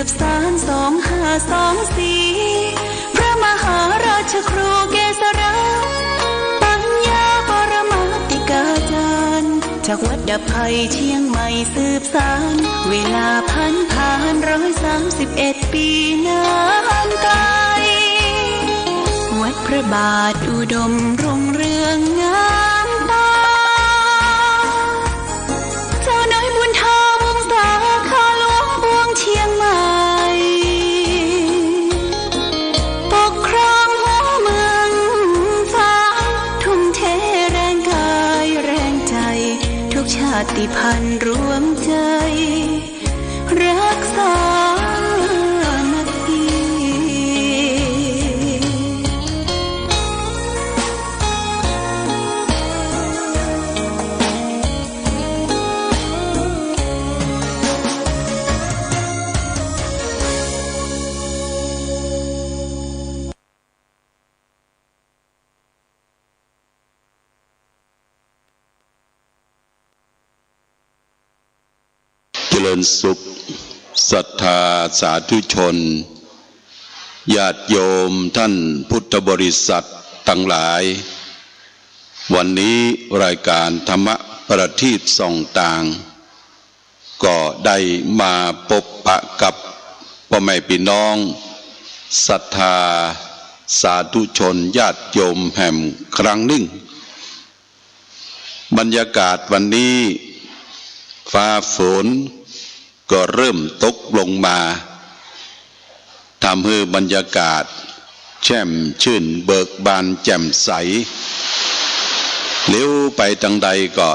บสาน2524พระมหาราชครูเกษราปัญญาปรมาติกาจารย์จากวัดดับภัยเชียงใหม่สืบสานเวลาผ่าน131 ปีนานไกลวัดพระบาทอุดมรุ่งเรืองงามตาเจ้าน้อยบุญธาวงศาข้าหลวงบวงเชียงใหม่ปกครองหัวเมืองฟ้าทุ่มเทแรงกายแรงใจทุกชาติพันธุ์รวมใจรักษาเจริญสุขศรัทธาสาธุชนญาติโยมท่านพุทธบริษัททั้งหลายวันนี้รายการธรรมประทีปส่องต่างก็ได้มาพบปะกับพ่อแม่พี่น้องศรัทธาสาธุชนญาติโยมแห่งครั้งหนึ่งบรรยากาศวันนี้ฟ้าฝนก็เริ่มตกลงมาทำให้บรรยากาศแช่มชื่นเบิกบานแจ่มใสเลี้ยวไปทางใดก็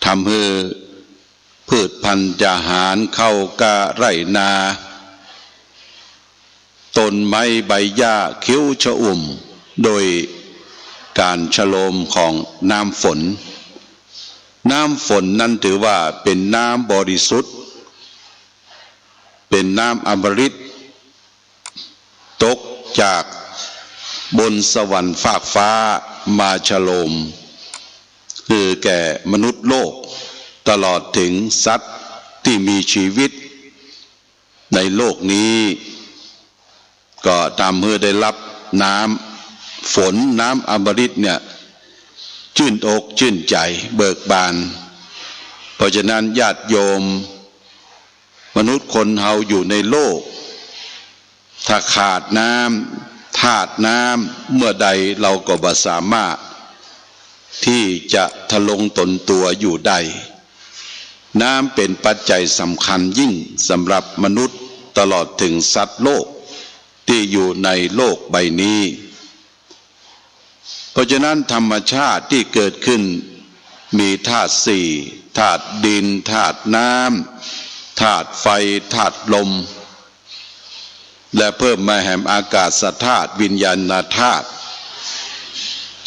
ทำให้พืชพันธุ์อาหารเข้ากะไรนาต้นไม้ใบหญ้าเขียวชอุ่มโดยการฉโลมของน้ำฝนนั้นถือว่าเป็นน้ำบริสุทธิ์เป็นน้ำอมฤตตกจากบนสวรรค์ฟากฟ้ามาฉโลมคือแก่มนุษย์โลกตลอดถึงสัตว์ที่มีชีวิตในโลกนี้ก็ทำให้ได้รับน้ำฝนน้ำอมฤตเนี่ยชื่นอกชื่นใจเบิกบานเพราะฉะนั้นญาติโยมมนุษย์คนเฮาอยู่ในโลกถ้าขาดน้ำธาตุน้ำเมื่อใดเราก็บ่สามารถที่จะทะลงตนตัวอยู่ได้น้ำเป็นปัจจัยสำคัญยิ่งสำหรับมนุษย์ตลอดถึงสัตว์โลกที่อยู่ในโลกใบนี้เพราะฉะนั้นธรรมชาติที่เกิดขึ้นมีธาตุสี่ธาตุดินธาตุน้ำธาตุไฟธาตุลมและเพิ่มมาแห่งอากาศธาตุวิญญาณธาตุ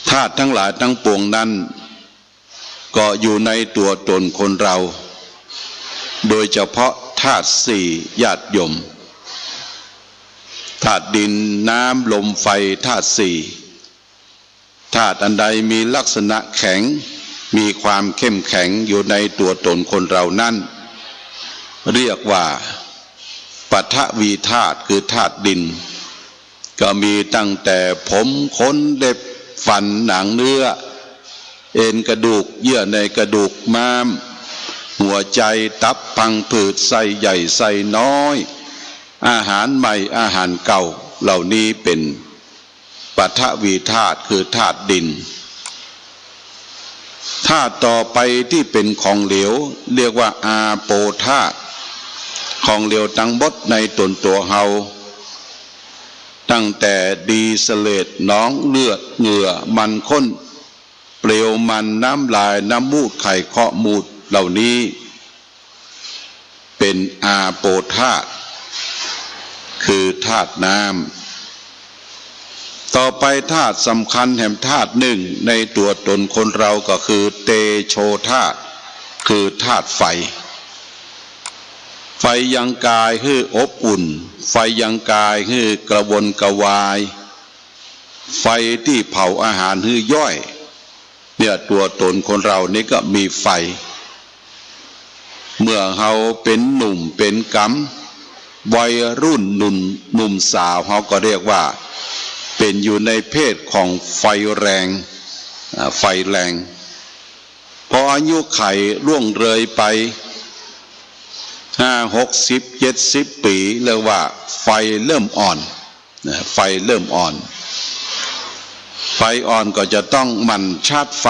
ธาตุทั้งหลายทั้งปวงนั้นก็อยู่ในตัวตนคนเราโดยเฉพาะธาตุสี่ญาติโยมธาตุดินน้ำลมไฟธาตุสี่ธาตุอันใดมีลักษณะแข็งมีความเข้มแข็งอยู่ในตัวตนคนเรานั้นเรียกว่าปฐวีธาตุคือธาตุดินก็มีตั้งแต่ผมขนเล็บฟันหนังเนื้อเอ็นกระดูกเยื่อในกระดูกม้ามหัวใจตับพังผืดไส้ใหญ่ไส้น้อยอาหารใหม่อาหารเก่าเหล่านี้เป็นปฐวีธาตุคือธาตุดินธาตุต่อไปที่เป็นของเหลวเรียกว่าอาโปธาตุของเหลวทั้งหมดในตนตัวเฮาตั้งแต่ดีเสเลดน้องเลือดเหงื่อมันข้นเปลวมันน้ำลายน้ำมูดไข่เคาะมูดเหล่านี้เป็นอาโปธาตุคือธาตุน้ำต่อไปธาตุสำคัญแห่งธาตุหนึ่งในตัวตนคนเราก็คือเตโชธาตุคือธาตุไฟไฟยังกายคืออบอุ่นไฟยังกายคือกระวนกระวายไฟที่เผาอาหารคือย่อยเนี่ยตัวตนคนเรานี่ก็มีไฟเมื่อเราเป็นหนุ่มเป็นก วัยรุ่นหนุ่มสาวเขาก็เรียกว่าเป็นอยู่ในเพศของไฟแรงพออายุไขล่วงเลยไป50-60-70 ปีเรียกว่าไฟเริ่มอ่อนไฟเริ่มอ่อนไฟอ่อนก็จะต้องหมั่นชาร์จไฟ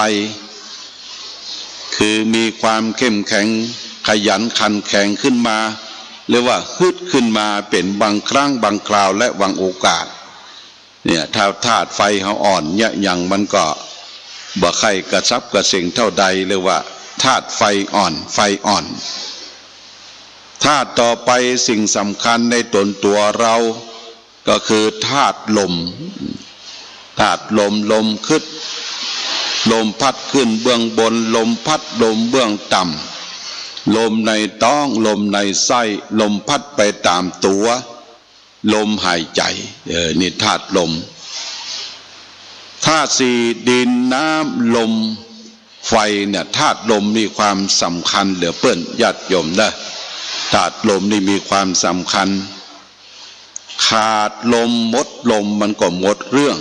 คือมีความเข้มแข็งขยันขันแข็งขึ้นมาเรียกว่าฮึดขึ้นมาเป็นบางครั้งบางคราวและบางโอกาสเนี่ยถ้าธาตุไฟเขาอ่อนเนี่ยอย่างมันก็บ่ใครกระซับกระเซ็งเท่าใดเรียกว่าธาตุไฟอ่อนธาตุต่อไปสิ่งสำคัญในตนตัวเราก็คือธาตุลมลมขึ้นลมพัดขึ้นเบื้องบนลมพัดลมเบื้องต่ำลมในท้องลมในไส้ลมพัดไปตามตัวลมหายใจนี่ธาตุลมธาตุสี่ดินน้ำลมไฟเนี่ยธาตุลมมีความสำคัญเหลือเปิ้นญาติโยมนะธาตุลมนี่มีความสำคัญขาดลมหมดลมมันก็หมดเรื่อง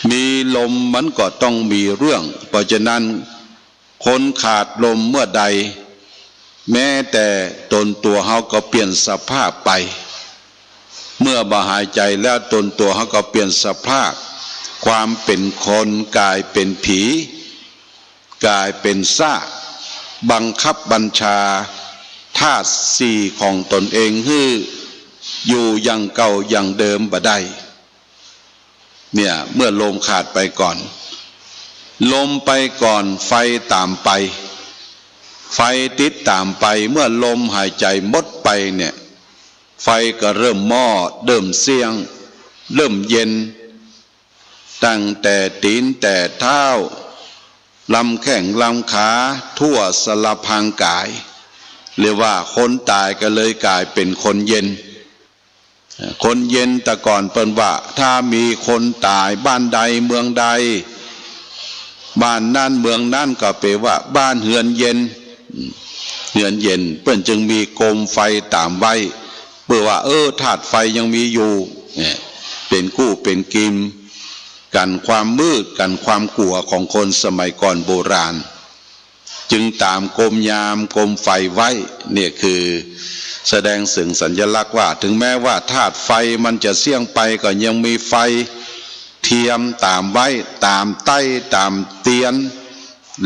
มีลมมันก็ต้องมีเรื่องเพราะฉะนั้นคนขาดลมเมื่อใดแม้แต่ตนตัวเขาก็เปลี่ยนสภาพไปเมื่อบ่หายใจแล้วตนตัวเขาก็เปลี่ยนสภาพความเป็นคนกลายเป็นผีกลายเป็นซากบังคับบัญชาธาตุสี่ของตนเองให้อยู่อย่างเก่าอย่างเดิมบ่ได้เนี่ยเมื่อลมขาดไปก่อนลมไปก่อนไฟตามไปไฟติดตามไปเมื่อลมหายใจหมดไปเนี่ยไฟก็เริ่มมอดเริ่มเสียงเริ่มเย็นตั้งแต่ตีนแต่เท้าลำแข้งลำขาทั่วสารพังกายเรียกว่าคนตายก็เลยกลายเป็นคนเย็นคนเย็นแต่ก่อนเปิ้นว่าถ้ามีคนตายบ้านใดเมืองใดบ้านนั่นเมืองนั่นก็แปลว่าบ้านเฮือนเย็นเปิ้นจึงมีโคมไฟตามไว้เพื่อว่าธาตุไฟยังมีอยู่เป็นกู้เป็นกิมกันความมืดกันความกลัวของคนสมัยก่อนโบราณจึงตามโคมยามโคมไฟไว้เนี่ยคือแสดงถึงสัญลักษณ์ว่าถึงแม้ว่าธาตุไฟมันจะเสี่ยงไปก็ยังมีไฟเทียมตามไว้ตามใต้ตามเตียน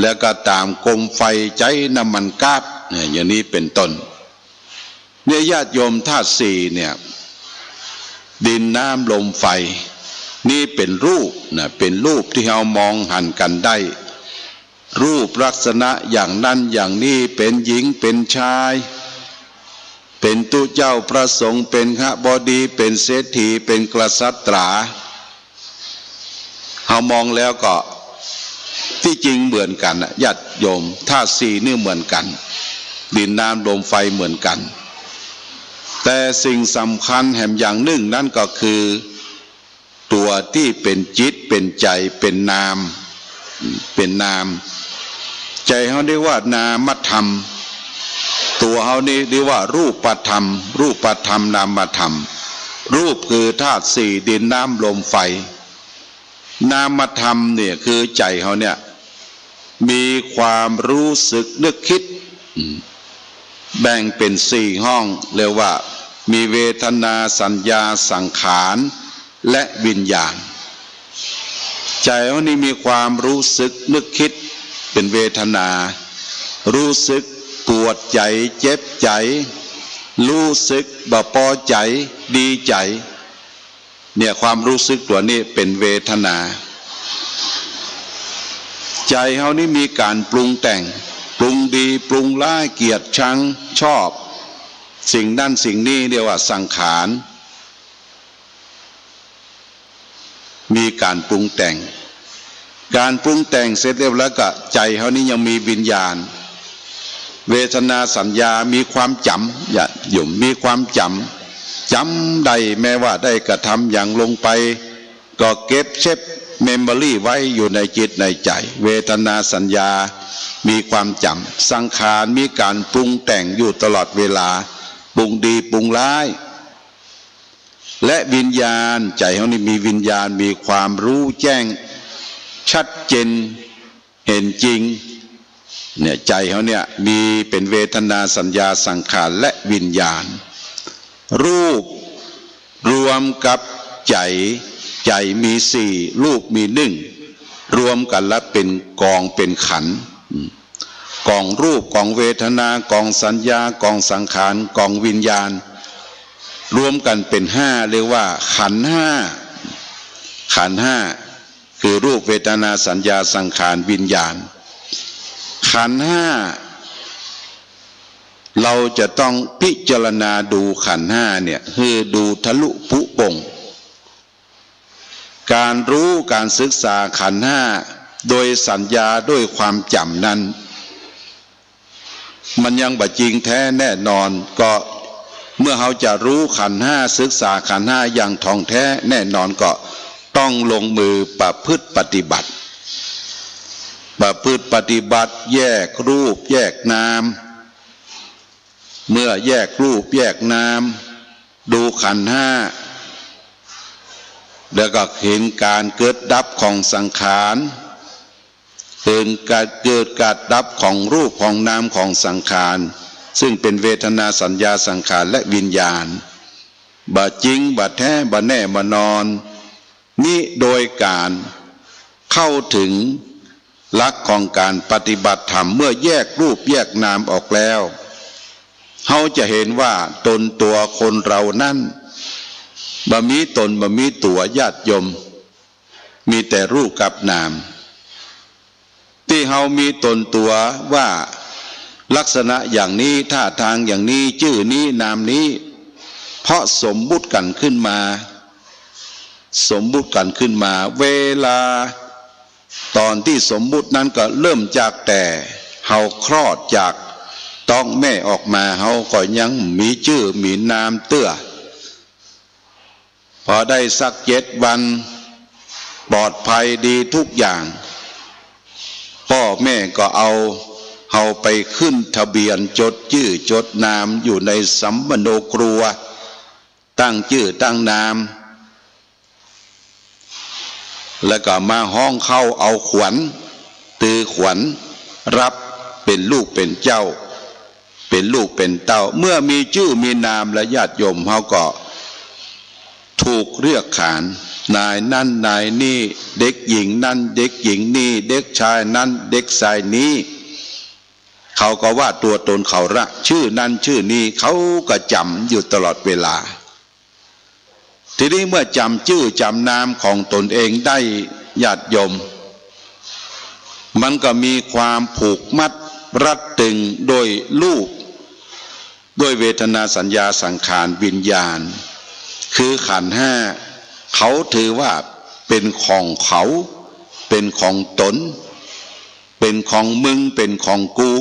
แล้วก็ตามโคมไฟใจน้ำมันก๊าซเนี่ยอย่างนี้เป็นต้นเนี่ยญาติโยมธาตุสี่เนี่ยดินน้ำลมไฟนี่เป็นรูปนะเป็นรูปที่เรามองหันกันได้รูปลักษณะอย่างนั้นอย่างนี้เป็นหญิงเป็นชายเป็นตุเจ้าพระสงฆ์เป็นขบดีเป็นเศรษฐีเป็นกษัตริย์เรามองแล้วก็ที่จริงเหมือนกันญาติโยมธาตุสี่นี่เหมือนกันดินน้ำลมไฟเหมือนกันแต่สิ่งสำคัญแห่งอย่างหนึ่งนั่นก็คือตัวที่เป็นจิตเป็นใจเป็นนามใจเขาเรียกว่านามธรรมตัวเขานี่เรียกว่ารูปธรรมนามธรรมรูปคือธาตุสี่ดินน้ำลมไฟนามธรรมเนี่ยคือใจเขาเนี่ยมีความรู้สึกนึกคิดแบ่งเป็นสี่ห้องเรียกว่ามีเวทนาสัญญาสังขารและวิญญาณใจเขานี่มีความรู้สึกนึกคิดเป็นเวทนารู้สึกปวดใจเจ็บใจรู้สึกบ่พอใจดีใจเนี่ยความรู้สึกตัวนี้เป็นเวทนาใจเขานี่มีการปรุงแต่งปรุงดีปรุงร้ายเกลียดชังชอบสิ่งนั้นสิ่งนี้เรียกว่าสังขารมีการปรุงแต่งเสร็จเรียบร้อยก็ใจเขานี่ยังมีวิญญาณเวทนาสัญญามีความจำอย่าหยุ่มมีความจำได้แม้ว่าได้กระทำอย่างลงไปก็เก็บเช็บเมมโมรี่ไว้อยู่ในจิตในใจเวทนาสัญญามีความจำสังขารมีการปรุงแต่งอยู่ตลอดเวลา ปรุงดีปรุงร้ายและวิญญาณใจเขานี่มีวิญญาณมีความรู้แจ้งชัดเจนเห็นจริงเนี่ยใจเขาเนี่ยมีเป็นเวทนาสัญญาสังขารและวิญญาณรูปรวมกับใจมีสี่รูปมีหนึ่งรวมกันแล้วเป็นกองเป็นขันธ์กองรูปกองเวทนากองสัญญากองสังขารกองวิญญาณรวมกันเป็นห้าเรียกว่าขันธ์ห้าขันธ์ห้าคือรูปเวทนาสัญญาสังขารวิญญาณขันธ์ห้าเราจะต้องพิจารณาดูขันธ์ห้าเนี่ยคือดูทะลุปุโป่งการรู้การศึกษาขันธ์ห้าโดยสัญญาด้วยความจำนั้นมันยังบ่จริงแท้แน่นอนก็เมื่อเราจะรู้ขันธ์ห้าศึกษาขันธ์ห้าอย่างท่องแท้แน่นอนก็ต้องลงมือประพฤติปฏิบัติแยกรูปแยกนามเมื่อแยกรูปแยกนามดูขันธ์ห้าแล้วก็เห็นการเกิดดับของสังขารเห็นการเกิดการดับของรูปของนามของสังขารซึ่งเป็นเวทนาสัญญาสังขารและวิญญาณบ่จริงบ่แท้บ่แน่บ่นอนนี่โดยการเข้าถึงหลักของการปฏิบัติธรรมเมื่อแยกรูปแยกนามออกแล้วเขาจะเห็นว่าตนตัวคนเรานั้นบ่มีตนบ่มีตัวญาติโยมมีแต่รูปกับนามที่เขามีตนตัวว่าลักษณะอย่างนี้ท่าทางอย่างนี้ชื่อนี้นามนี้เพราะสมมุติกันขึ้นมาเวลาตอนที่สมมุตินั้นก็เริ่มจากแต่เขาคลอดจากท้องแม่ออกมาเขาก็ยังมีชื่อมีนามเตื้อพอได้สัก7 วันปลอดภัยดีทุกอย่างพ่อแม่ก็เอาไปขึ้นทะเบียนจดชื่อจดนามอยู่ในสัมมโนครัวตั้งชื่อตั้งนามแล้วก็มาห้องเข้าเอาขวัญตือขวัญรับเป็นลูกเป็นเจ้าเป็นลูกเป็นเต้าเมื่อมีชื่อมีนามและญาติโยมเขาก็ถูกเรียกขานนายนั่นนายนี่เด็กหญิงนั่นเด็กหญิงนี่เด็กชายนั่นเด็กชายนี้เขาก็ว่าตัวตนเขาละชื่อนั้นชื่อนี้เขาก็จำอยู่ตลอดเวลาทีนี้เมื่อจำชื่อจำนามของตนเองได้ญาติโยมมันก็มีความผูกมัดรัดตึงโดยรูปด้วยเวทนาสัญญาสังขารวิญญาณคือขันธ์ห้าเขาถือว่าเป็นของเขาเป็นของตนเป็นของมึงเป็นของกู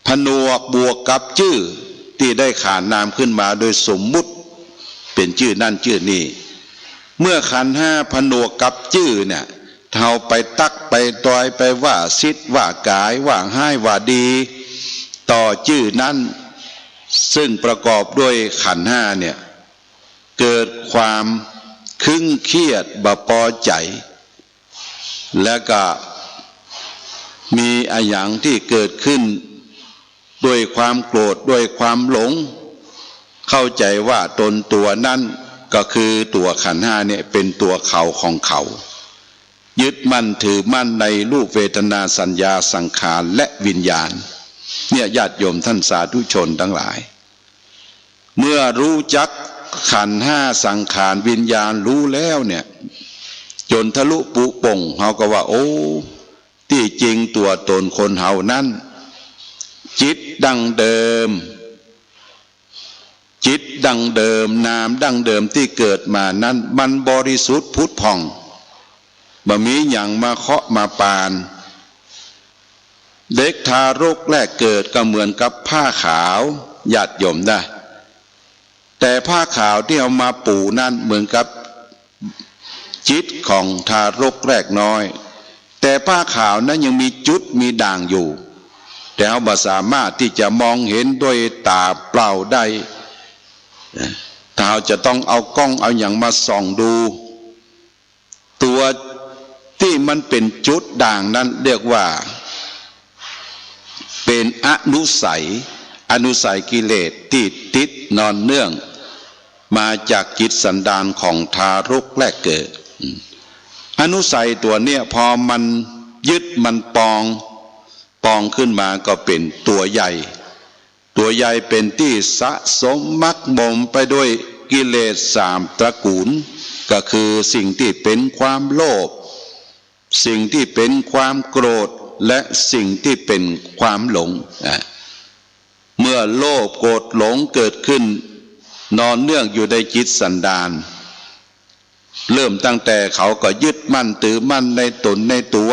ผนวกบวกกับชื่อที่ได้ขานนามขึ้นมาโดยสมมุติเป็นชื่อนั่นชื่อนี้เมื่อขันธ์ห้าผนวกกับชื่อเนี่ยเราไปตักไปตอยไปว่าซิดว่ากายว่าให้ว่าดีต่อชื่อนั้นซึ่งประกอบด้วยขันธ์ห้าเนี่ยเกิดความคึ่งเครียดบ่พอใจและก็มีอาอย่างที่เกิดขึ้นด้วยความโกรธด้วยความหลงเข้าใจว่าตนตัวนั้นก็คือตัวขันธ์ห้าเนี่ยเป็นตัวเขาของเขายึดมั่นถือมั่นในรูปเวทนาสัญญาสังขารและวิญญาณเนี่ยญาติโยมท่านสาธุชนทั้งหลายเมื่อรู้จักขันธ์ห้าสังขารวิญญาณรู้แล้วเนี่ยจนทะลุปุโป่งเขาก็ว่าโอ้ที่จริงตัวตนคนเฮานั้นจิตดั้งเดิมนามดั้งเดิมที่เกิดมานั้นมันบริสุทธิ์พุทธผ่องบ่มีหยังมาเคาะมาปานเด็กทารกแรกเกิดก็เหมือนกับผ้าขาวญาติโยมได้แต่ผ้าขาวที่เอามาปูนั้นเหมือนกับจิตของทารกแรกน้อยแต่ผ้าขาวนั้นยังมีจุดมีด่างอยู่ แต่เราบ่สามารถที่จะมองเห็นด้วยตาเปล่าได้ถ้าเราจะต้องเอากล้องเอาอย่างมาส่องดู ตัวที่มันเป็นจุดด่างนั้นเรียกว่าเป็นอนุสัยกิเลสที่ติดนอนเนื่องมาจากจิตสันดานของทารกแรกเกิดอนุสัยตัวเนี้ยพอมันยึดมันปองขึ้นมาก็เป็นตัวใหญ่เป็นที่สะสมมักบ่มไปด้วยกิเลส3ตระกูลก็คือสิ่งที่เป็นความโลภสิ่งที่เป็นความโกรธและสิ่งที่เป็นความหลงเมื่อโลภโกรธหลงเกิดขึ้นนอนเนื่องอยู่ในจิตสันดานเริ่มตั้งแต่เขาก็ยึดมั่นถือมั่นในตนในตัว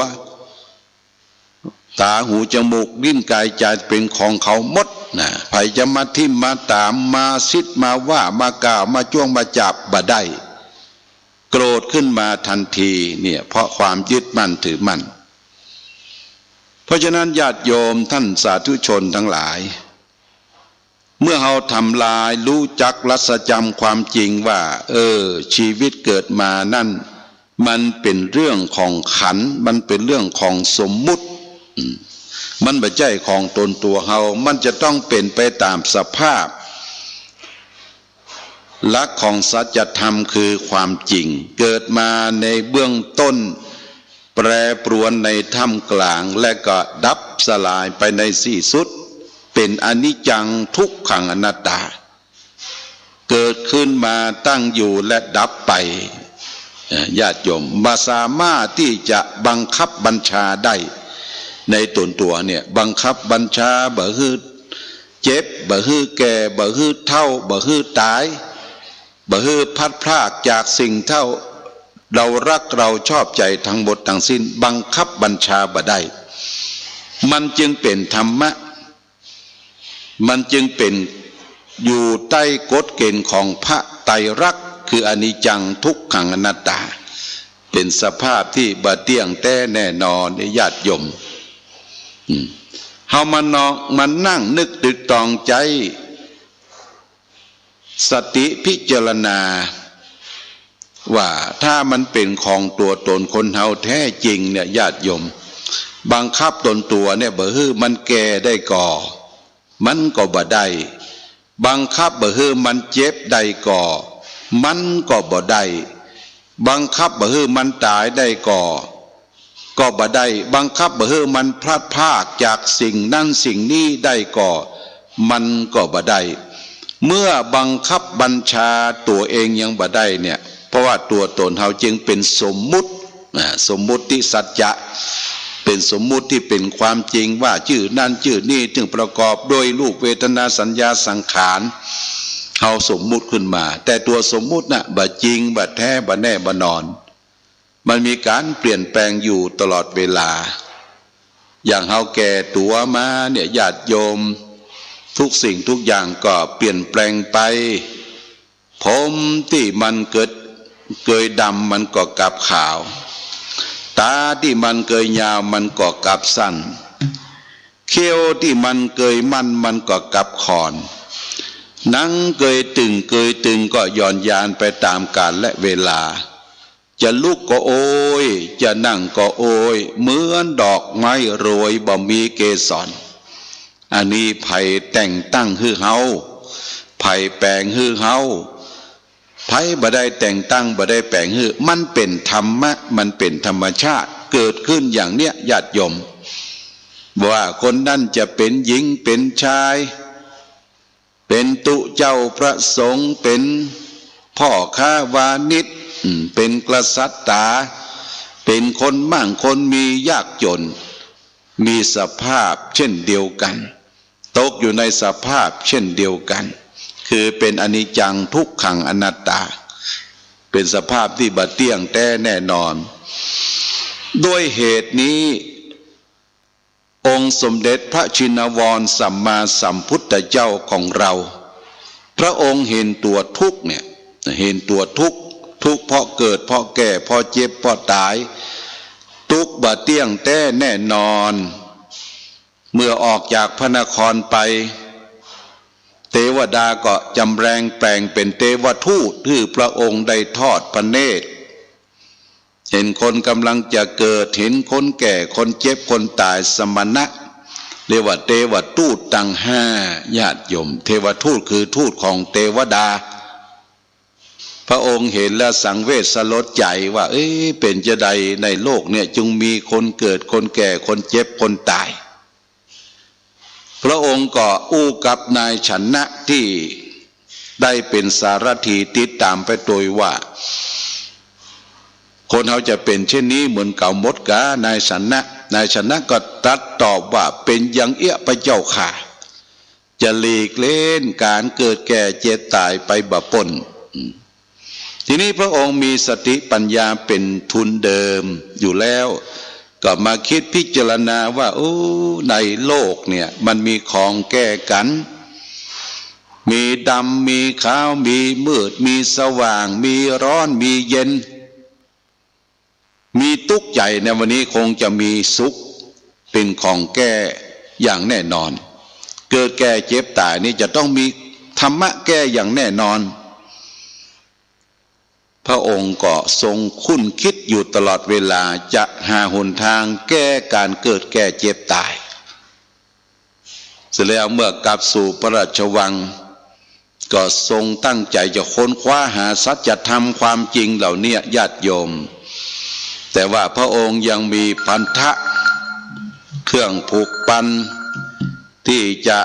ตาหูจมูกลิ้นกายใจเป็นของเขาหมดนะไผจะมาทิ่มมาตามมาซิดมาว่ามากล่าวมาจ้วงมาจับบ่ได้โกรธขึ้นมาทันทีเนี่ยเพราะความยึดมั่นถือมั่นเพราะฉะนั้นญาติโยมท่านสาธุชนทั้งหลายเมื่อเราทำลายรู้จักรัศจรรย์ความจริงว่าชีวิตเกิดมานั่นมันเป็นเรื่องของขันธ์มันเป็นเรื่องของสมมุติมันไม่ใช่ของตนตัวเรามันจะต้องเป็นไปตามสภาพหลักของสัจธรรมคือความจริงเกิดมาในเบื้องต้นแปรปรวนในท่ามกลางและก็ดับสลายไปในที่สุดเป็นอนิจจังทุกขังอนัตตาเกิดขึ้นมาตั้งอยู่และดับไปญาติโยมบ่สามารถที่จะบังคับบัญชาได้ในตนตัวเนี่ยบังคับบัญชาบ่ฮือเจ็บบ่ฮือแก่บ่ฮือเฒ่าบ่ฮือตายบ่ฮือพัดพรากจากสิ่งเท่าเรารักเราชอบใจทั้งหมดทั้งสิ้นบังคับบัญชาบ่ได้มันจึงเป็นธรรมะมันจึงเป็นอยู่ใต้กฎเกณฑ์ของพระไตรลักษณ์คืออนิจจังทุกขังอนัตตาเป็นสภาพที่บ่เที่ยงแท้แน่นอนญาติโยมเฮามานั่งนึกตึกตองใจสติพิจารณาว่าถ้ามันเป็นของตัวตนคนเฮาแท้จริงเนี่ยญาติโยมบังคับตนตัวเนี่ยบ่ฮื้อมันแก่ได้ก่อมันก็บ่ได้บังคับบ่ฮื้อมันเจ็บได้ก่อมันก็บ่ได้บังคับบ่ฮื้อมันตายได้ก่อก็บ่ได้บังคับบ่ฮื้อมันพลาดพลาดจากสิ่งนั้นสิ่งนี้ได้ก่อมันก็บ่ได้เมื่อบังคับบัญชาตัวเองยังบ่ได้เนี่ยเพราะว่าตัวตนเฮาจึงเป็นสมมุติสัจจะเป็นสมมุติที่เป็นความจริงว่าชื่อนั่นชื่อนี่ถึงประกอบโดยรูปเวทนาสัญญาสังขารเฮาสมมุติขึ้นมาแต่ตัวสมมุติน่ะบ่จริงบ่แท้บ่แน่บ่นอนมันมีการเปลี่ยนแปลงอยู่ตลอดเวลาอย่างเฮาแก่ตัวมาเนี่ยญาติโยมทุกสิ่งทุกอย่างก็เปลี่ยนแปลงไปผมที่มันเกยดำมันก็กลับขาวตาที่มันเกยยาวมันก็กลับสั้นเขี้ยวที่มันเกยมันก็กลับขอนหนังเกยตึงก็ย่อนยานไปตามกาลและเวลาจะลุกก็โอยจะนั่งก็โอยเหมือนดอกไม้โรยบ่มีเกสรอันนี้ไผแต่งตั้งฮือเฮาไผแปลงฮือเฮาไผบ่ได้แต่งตั้งบ่ได้แปลงฮือมันเป็นธรรมะมันเป็นธรรมชาติเกิดขึ้นอย่างเนี้ยญาติโยมว่าคนนั้นจะเป็นหญิงเป็นชายเป็นตุเจ้าพระสงฆ์เป็นพ่อค้าวานิชเป็นกษัตริย์เป็นคนมั่งคนมียากจนมีสภาพเช่นเดียวกันตกอยู่ในสภาพเช่นเดียวกันคือเป็นอนิจจังทุกขังอนัตตาเป็นสภาพที่บ่เที่ยงแท้แน่นอนด้วยเหตุนี้องค์สมเด็จพระชินวรสัมมาสัมพุทธเจ้าของเราพระองค์เห็นตัวทุกข์เนี่ยเห็นตัวทุกข์เพราะเกิดเพราะแก่เพราะเจ็บเพราะตายทุกข์บ่เที่ยงแท้แน่นอน เมื่อออกจากพระนครไปเทวดาก็จำแรงแปลงเป็นเทวทูตที่พระองค์ได้ทอดพระเนตรเห็นคนกำลังจะเกิดเห็นคนแก่คนเจ็บคนตายสมณะเรียกว่าเทวทูตตั้งห้าญาติโยมเทวทูตคือทูตของเทวดาพระองค์เห็นแล้วสังเวชสลดใจว่าเป็นจะใดในโลกเนี่ยจึงมีคนเกิดคนแก่คนเจ็บคนตายพระองค์ก็อู้กับนายชนะที่ได้เป็นสารถีติดตามไปโดยว่าคนเขาจะเป็นเช่นนี้เหมือนเก่ามดกานายชนะก็ตรัสตอบว่าเป็นอย่างเอี้ยพระเจ้าค่ะจะหลีกเล่นการเกิดแก่เจ็บตายไปบ่ปนทีนี้พระองค์มีสติปัญญาเป็นทุนเดิมอยู่แล้วก็มาคิดพิจารณาว่าในโลกเนี่ยมันมีของแก้กันมีดำมีขาวมีมืดมีสว่างมีร้อนมีเย็นมีทุกข์ใจในวันนี้คงจะมีสุขเป็นของแก้อย่างแน่นอนเกิดแก่เจ็บตายนี่จะต้องมีธรรมะแก้อย่างแน่นอนพระองค์ก็ทรงคุ้นคิดอยู่ตลอดเวลาจะหาหนทางแก้การเกิดแก่เจ็บตายเสร็จแล้วเมื่อกลับสู่พระราชวังก็ทรงตั้งใจจะค้นคว้าหาสัจธรรมความจริงเหล่านี้ญาติโยมแต่ว่าพระองค์ยังมีพันธะเครื่องผูกพันที่จะ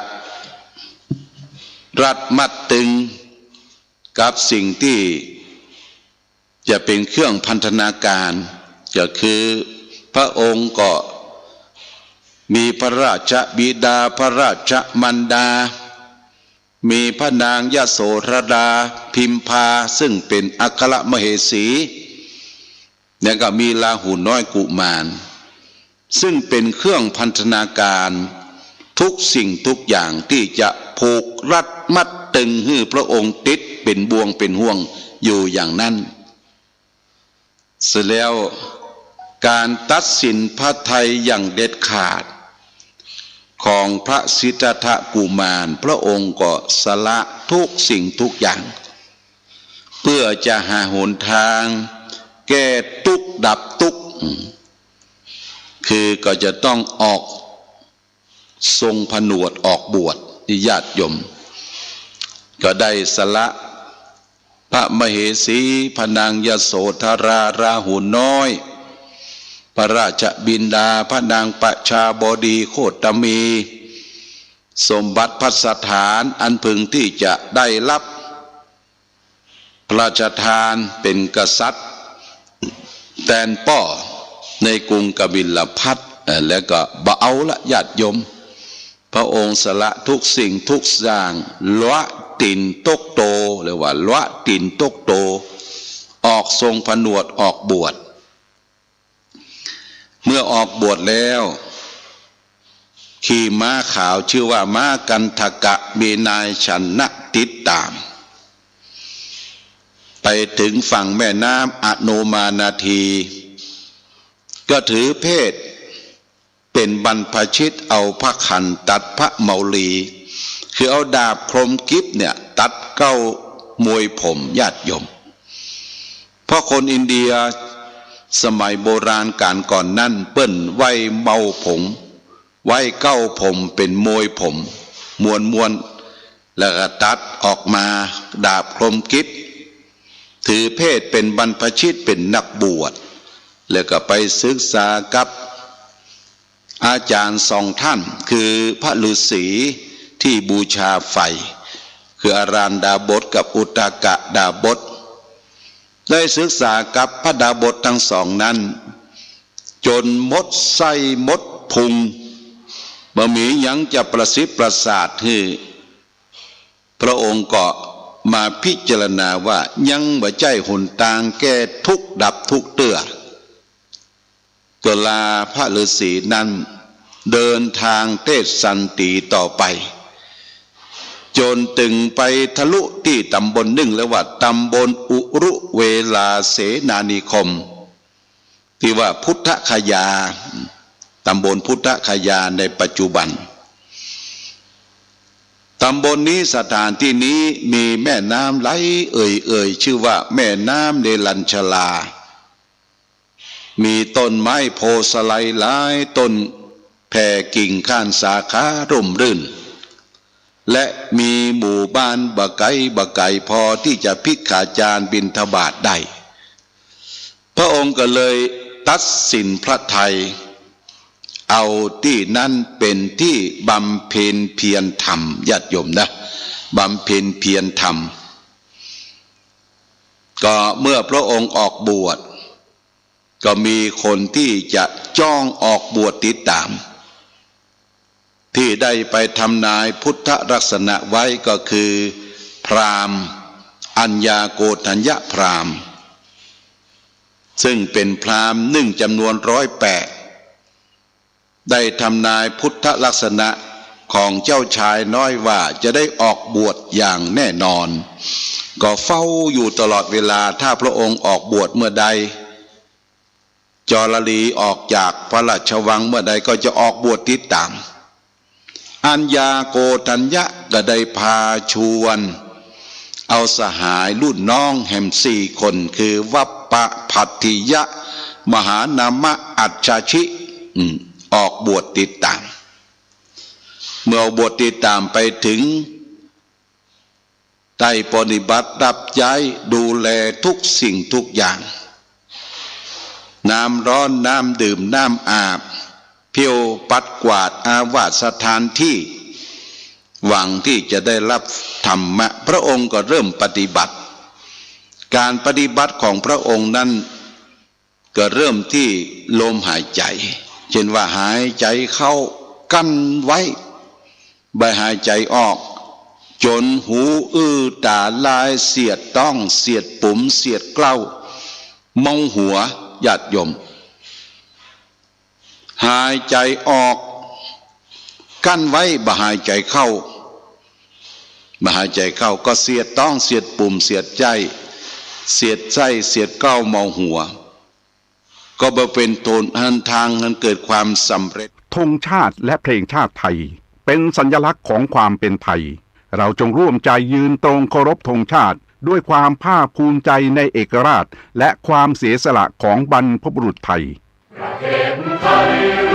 รัดมัดตึงกับสิ่งที่จะเป็นเครื่องพันธนาการก็คือพระองค์ก็มีพระราชบิดาพระราชมารดามีพระนางยโสธราพิมพาซึ่งเป็นอัครมเหสีแล้วก็มีลาหูน้อยกุมารซึ่งเป็นเครื่องพันธนาการทุกสิ่งทุกอย่างที่จะผูกรัดมัดตึงให้พระองค์ติดเป็นบ่วงเป็นห่วงอยู่อย่างนั้นเสร็จแล้วการตัดสินพระทัยอย่างเด็ดขาดของพระสิทธัตถกุมารพระองค์ก็สละทุกสิ่งทุกอย่างเพื่อจะหาหนทางแก้ทุกข์ดับทุกข์คือก็จะต้องออกทรงผนวดออกบวชญาติโยมก็ได้สละพระมเหสีพระนางยโสธราหูน้อยพระราชบิดาพระนางประชาบดีโคตมีสมบัติพัสถานอันพึงที่จะได้รับพระราชทานเป็นกษัตริย์แทนป่อในกรุงกบิลพัสแล้วก็บ่เอาละญาติโยมพระองค์สละทุกสิ่งทุกอย่างละตินตกโตเรียกว่าละตินตกโตออกทรงผนวดออกบวชเมื่อออกบวชแล้วขี่ม้าขาวชื่อว่าม้ากันทกะมีนายชนะติดตามไปถึงฝั่งแม่น้ำอโนมานาทีก็ถือเพศเป็นบรรพชิตเอาพระขันตัดพระเมาลีคือเอาดาบคมกิฟเนี่ยตัดเก้ามวยผมญาติโยมเพราะคนอินเดียสมัยโบราณการก่อนนั้นเปิ้นไว้เมาผมไว้เก้าผมเป็นมวยผมมวนแล้วก็ตัดออกมาดาบคมกิฟถือเพศเป็นบรรพชิตเป็นนักบวชแล้วก็ไปศึกษากับอาจารย์สองท่านคือพระฤาษีที่บูชาไฟคืออารานดาบสกับอุตกะดาบสได้ศึกษากับพระดาบสทั้งสองนั้นจนมดไส้มดพุงบ่มีหยังจะประสิทธิ์ประสาทให้พระองค์ก็มาพิจารณาว่ายังบ่ใจหนทางแก้ทุกข์ดับทุกข์เตื้อก็ลาพระฤาษีนั้นเดินทางเทศสันติต่อไปจนถึงไปทะลุที่ตำบลหนึ่งแล้วว่าตำบลอุรุเวลาเสนานิคมที่ว่าพุทธคยา ตำบลพุทธคยาในปัจจุบันตำบลนี้สถานที่นี้มีแม่น้ำไหลเอ่ยชื่อว่าแม่น้ำเนรัญชลามีต้นไม้โพสไลหลายต้นแผ่กิ่งข้านสาขาร่มรื่นและมีหมู่บ้านบะไก่พอที่จะพิกขาจารบิณฑบาตได้พระองค์ก็เลยตัดสินพระทัยเอาที่นั่นเป็นที่บำเพ็ญเพียรธรรมญาติโยมนะบำเพ็ญเพียรธรรมก็เมื่อพระองค์ออกบวชก็มีคนที่จะจ้องออกบวชติดตามที่ได้ไปทำนายพุทธลักษณะไว้ก็คือพราหมณ์อัญญาโกฏัญญพราหมณ์ซึ่งเป็นพราหมณ์นึ่งจำนวน108ได้ทำนายพุทธลักษณะของเจ้าชายน้อยว่าจะได้ออกบวชอย่างแน่นอนก็เฝ้าอยู่ตลอดเวลาถ้าพระองค์ออกบวชเมื่อใดจรลีออกจากพระราชวังเมื่อใดก็จะออกบวชติดตามอัญญาโกฏัญญะก็ได้พาชวนเอาสหายรุ่นน้องแห่ม4 คนคือวัปปะภัททิยะมหานามะอัจฉชิออกบวชติดตามเมื่อบวชติดตามไปถึงได้ปฏิบัติรับใช้ดูแลทุกสิ่งทุกอย่างน้ำร้อนน้ำดื่มน้ำอาบเพียวปัดกวาดอาวาสสถานที่หวังที่จะได้รับธรรมะพระองค์ก็เริ่มปฏิบัติการปฏิบัติของพระองค์นั้นก็เริ่มที่ลมหายใจเช่นว่าหายใจเข้ากั้นไว้ใบหายใจออกจนหูตาลายเสียดต้องเสียดปุ่มเสียดเกล้ามองหัวญาติโยมหายใจออกกั้นไว้บ่หายใจเข้าบ่หายใจเข้าก็เสียดต้องเสียดปุ่มเสียดใจเสียดไส้เสียดเกล้ามองหัวก็บ่เป็นโทนหันทางให้เกิดความสำเร็จธงชาติและเพลงชาติไทยเป็นสัญลักษณ์ของความเป็นไทยเราจงร่วมใจยืนตรงเคารพธงชาติด้วยความภาคภูมิใจในเอกราชและความเสียสละของบรรพบุรุษไทยประเทศไทย